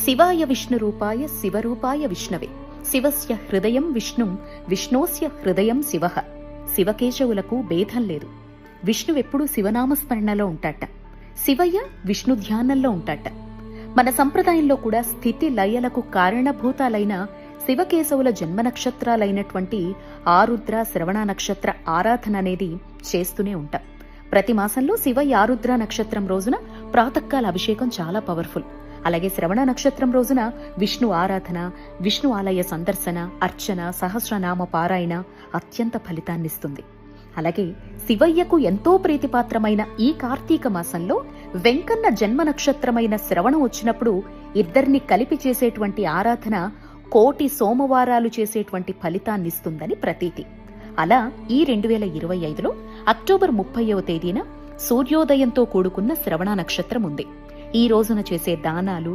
శివాయ విష్ణురూపాయ శివరూపాయ విష్ణవే శివస్య హృదయం విష్ణుం విష్ణోస్య హృదయం శివః. శివకేశవులకు భేదం లేదు. విష్ణువెప్పుడూ శివనామస్మరణలో ఉంటాట, శివయ్య విష్ణు ధ్యానంలో ఉంటాట. మన సంప్రదాయంలో కూడా స్థితి లయలకు కారణభూతాలైన శివకేశవుల జన్మ నక్షత్రాలైనటువంటి ఆరుద్ర శ్రవణ నక్షత్ర ఆరాధన అనేది చేస్తూనే ఉంటాం. ప్రతి మాసంలో శివయ్య ఆరుద్ర నక్షత్రం రోజున ప్రాతకాల అభిషేకం చాలా పవర్ఫుల్. అలాగే శ్రవణ నక్షత్రం రోజున విష్ణు ఆరాధన, విష్ణు ఆలయ సందర్శన, అర్చన, సహస్రనామ పారాయణ అత్యంత ఫలితాన్నిస్తుంది. అలాగే శివయ్యకు ఎంతో ప్రీతిపాత్రమైన ఈ కార్తీక మాసంలో వెంకన్న జన్మ నక్షత్రమైన శ్రవణం వచ్చినప్పుడు ఇద్దరిని కలిపి చేసేటువంటి ఆరాధన కోటి సోమవారాలు చేసేటువంటి ఫలితాన్నిస్తుందని ప్రతీతి. అలా ఈ 2025లో అక్టోబర్ 30వ తేదీన సూర్యోదయంతో కూడుకున్న శ్రవణ నక్షత్రం ఉంది. ఈ రోజున చేసే దానాలు